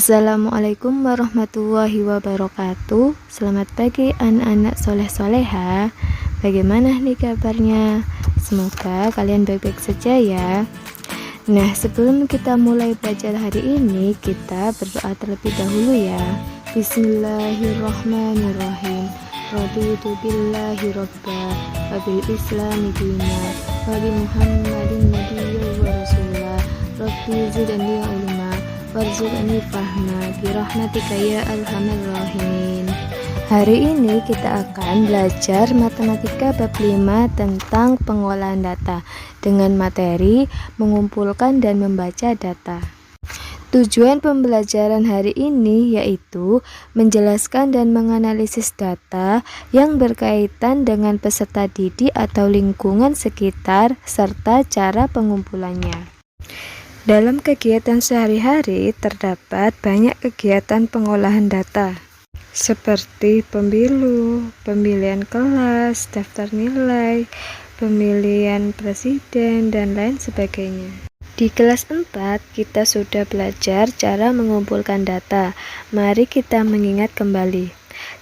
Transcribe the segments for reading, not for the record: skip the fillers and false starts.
Assalamualaikum warahmatullahi wabarakatuh. Selamat pagi anak-anak soleh-soleha. Bagaimana nih kabarnya? Semoga kalian baik-baik saja ya. Nah, sebelum kita mulai belajar hari ini, kita berdoa terlebih dahulu ya. Bismillahirrahmanirrahim. Raditu billahi robba wa bil islami dina wa bi muhammadin nabiyya wa rasulah. Rabbi zidni ilma warzuqni fahma birahmatika ya arhamar rahimin. Hari ini kita akan belajar matematika bab 5 tentang pengolahan data dengan materi mengumpulkan dan membaca data. Tujuan pembelajaran hari ini yaitu menjelaskan dan menganalisis data yang berkaitan dengan peserta didik atau lingkungan sekitar serta cara pengumpulannya. Dalam kegiatan sehari-hari terdapat banyak kegiatan pengolahan data seperti pemilu, pemilihan kelas, daftar nilai, pemilihan presiden, dan lain sebagainya. Di kelas 4 kita sudah belajar cara mengumpulkan data. Mari kita mengingat kembali.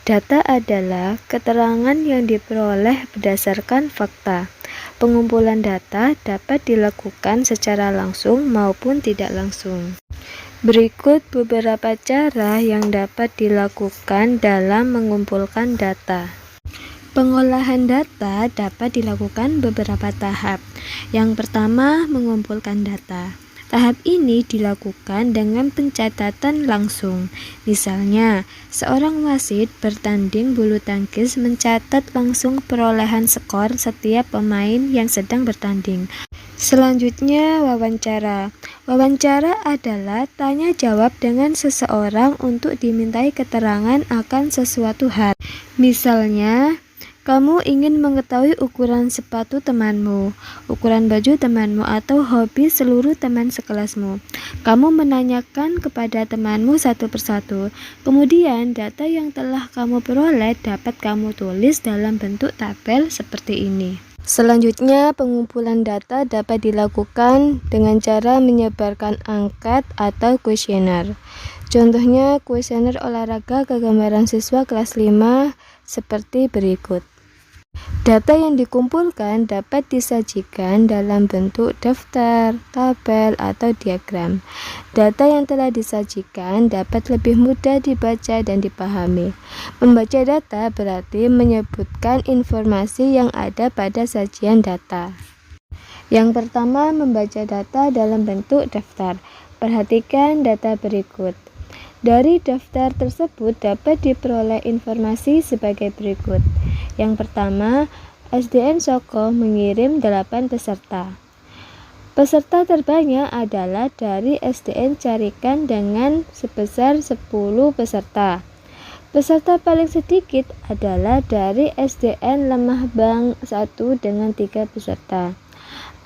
Data adalah keterangan yang diperoleh berdasarkan fakta. Pengumpulan data dapat dilakukan secara langsung maupun tidak langsung. Berikut beberapa cara yang dapat dilakukan dalam mengumpulkan data. Pengolahan data dapat dilakukan beberapa tahap. Yang pertama, mengumpulkan data. Tahap ini dilakukan dengan pencatatan langsung. Misalnya, seorang wasit bertanding bulu tangkis mencatat langsung perolehan skor setiap pemain yang sedang bertanding. Selanjutnya, wawancara. Wawancara adalah tanya jawab dengan seseorang untuk dimintai keterangan akan sesuatu hal. Misalnya, kamu ingin mengetahui ukuran sepatu temanmu, ukuran baju temanmu, atau hobi seluruh teman sekelasmu. Kamu menanyakan kepada temanmu satu persatu. Kemudian, data yang telah kamu peroleh dapat kamu tulis dalam bentuk tabel seperti ini. Selanjutnya, pengumpulan data dapat dilakukan dengan cara menyebarkan angket atau kuesioner. Contohnya, kuesioner olahraga kegambaran siswa kelas 5 seperti berikut. Data yang dikumpulkan dapat disajikan dalam bentuk daftar, tabel, atau diagram. Data yang telah disajikan dapat lebih mudah dibaca dan dipahami. Membaca data berarti menyebutkan informasi yang ada pada sajian data. Yang pertama, membaca data dalam bentuk daftar. Perhatikan data berikut. Dari daftar tersebut dapat diperoleh informasi sebagai berikut. Yang pertama, SDN Soko mengirim 8 peserta. Peserta terbanyak adalah dari SDN Carikan dengan sebesar 10 peserta. Peserta paling sedikit adalah dari SDN Lemah Bang 1 dengan 3 peserta.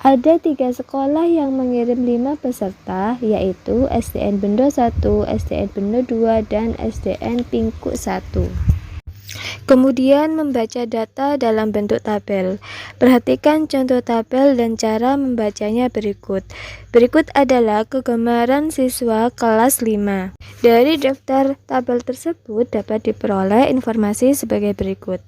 Ada 3 sekolah yang mengirim 5 peserta, yaitu SDN Bendo 1, SDN Bendo 2, dan SDN Pingkuk 1. Kemudian membaca data dalam bentuk tabel. Perhatikan contoh tabel dan cara membacanya berikut. Berikut adalah kegambaran siswa kelas 5. Dari daftar tabel tersebut dapat diperoleh informasi sebagai berikut.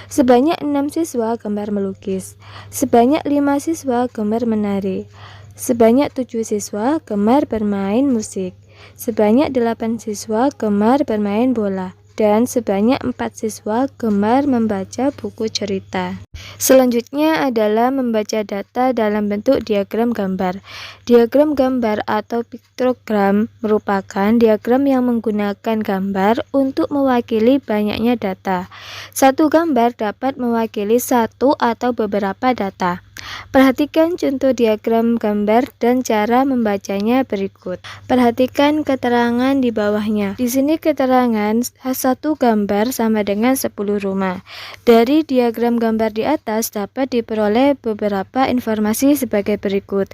Sebanyak 6 siswa gambar melukis. Sebanyak 5 siswa gambar menari. Sebanyak 7 siswa gemar bermain musik. Sebanyak 8 siswa gemar bermain bola. Dan sebanyak 4 siswa gemar membaca buku cerita. Selanjutnya adalah membaca data dalam bentuk diagram gambar. Diagram gambar atau piktogram merupakan diagram yang menggunakan gambar untuk mewakili banyaknya data. Satu gambar dapat mewakili satu atau beberapa data. Perhatikan contoh diagram gambar dan cara membacanya berikut. Perhatikan keterangan di bawahnya. Di sini keterangan satu gambar sama dengan 10 rumah. Dari diagram gambar di atas dapat diperoleh beberapa informasi sebagai berikut.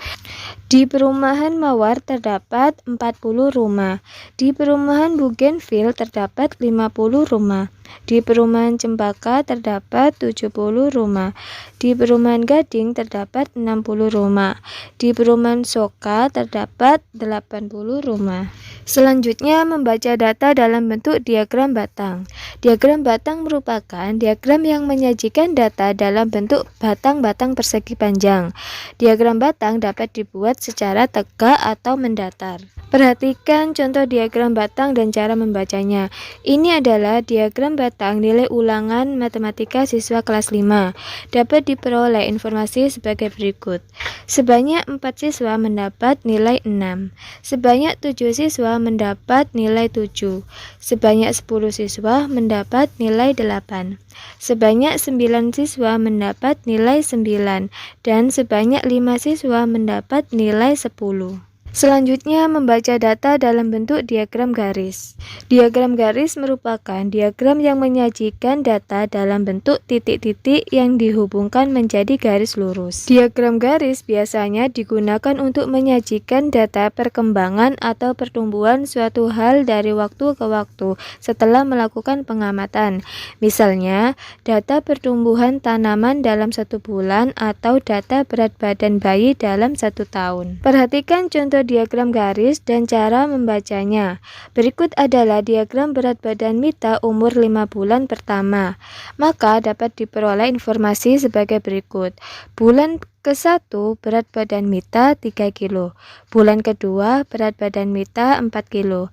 Di perumahan Mawar terdapat 40 rumah. Di perumahan Bougainville terdapat 50 rumah. Di Perumahan Cempaka terdapat 70 rumah. Di Perumahan Gading terdapat 60 rumah. Di Perumahan Soka terdapat 80 rumah. Selanjutnya membaca data dalam bentuk diagram batang. Diagram batang merupakan diagram yang menyajikan data dalam bentuk batang-batang persegi panjang. Diagram batang dapat dibuat secara tegak atau mendatar. Perhatikan contoh diagram batang dan cara membacanya. Ini adalah diagram batang nilai ulangan matematika siswa kelas 5. Dapat diperoleh informasi sebagai berikut. Sebanyak 4 siswa mendapat nilai 6. Sebanyak 7 siswa mendapat nilai 7. Sebanyak 10 siswa mendapat nilai 8. Sebanyak 9 siswa mendapat nilai 9. Dan sebanyak 5 siswa mendapat nilai 10. Selanjutnya membaca data dalam bentuk diagram garis. Diagram garis merupakan diagram yang menyajikan data dalam bentuk titik-titik yang dihubungkan menjadi garis lurus. Diagram garis biasanya digunakan untuk menyajikan data perkembangan atau pertumbuhan suatu hal dari waktu ke waktu setelah melakukan pengamatan. Misalnya, data pertumbuhan tanaman dalam 1 bulan atau data berat badan bayi dalam 1 tahun. Perhatikan contoh diagram garis dan cara membacanya. Berikut adalah diagram berat badan Mita umur 5 bulan pertama. Maka dapat diperoleh informasi sebagai berikut. Bulan ke-1 berat badan Mita 3 kilo. Bulan kedua berat badan Mita 4 kilo.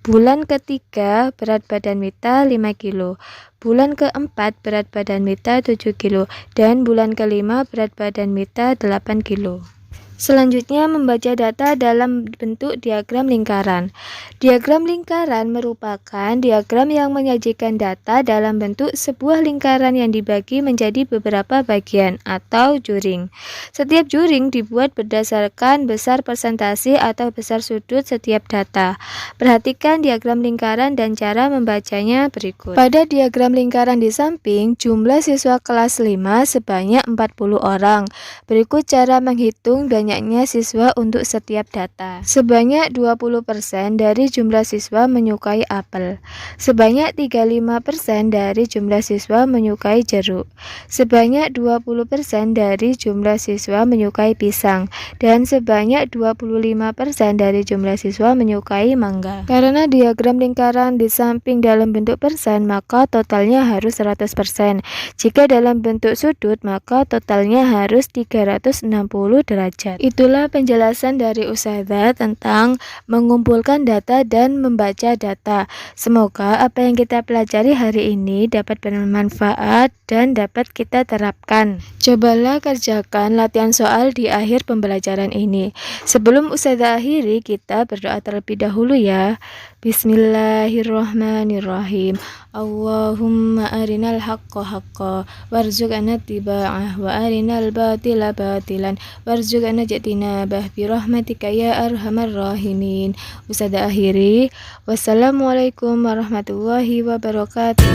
Bulan ketiga berat badan Mita 5 kilo. Bulan keempat berat badan Mita 7 kilo. Dan bulan kelima berat badan Mita 8 kilo. Selanjutnya membaca data dalam bentuk diagram lingkaran. Diagram lingkaran merupakan diagram yang menyajikan data dalam bentuk sebuah lingkaran yang dibagi menjadi beberapa bagian atau juring. Setiap juring dibuat berdasarkan besar persentase atau besar sudut setiap data. Perhatikan diagram lingkaran dan cara membacanya berikut. Pada diagram lingkaran di samping, jumlah siswa kelas 5 sebanyak 40 orang. Berikut cara menghitung banyaknya siswa untuk setiap data. Sebanyak 20% dari jumlah siswa menyukai apel. Sebanyak 35% dari jumlah siswa menyukai jeruk. Sebanyak 20% dari jumlah siswa menyukai pisang. Dan sebanyak 25% dari jumlah siswa menyukai mangga. Karena diagram lingkaran di samping dalam bentuk persen, maka totalnya harus 100%. Jika dalam bentuk sudut, maka totalnya harus 360 derajat. Itulah penjelasan dari Ustazah tentang mengumpulkan data dan membaca data. Semoga apa yang kita pelajari hari ini dapat bermanfaat dan dapat kita terapkan. Cobalah kerjakan latihan soal di akhir pembelajaran ini. Sebelum Ustazah akhiri, kita berdoa terlebih dahulu ya. Bismillahirrahmanirrahim. Allahumma arinal haqqa haqqa warzuqna ittiba'ah wa arinal batila batilan warzuqna ijtinabah bi rahmatika ya arhamar rahimin. Ustazah akhiri. Wassalamualaikum warahmatullahi wabarakatuh.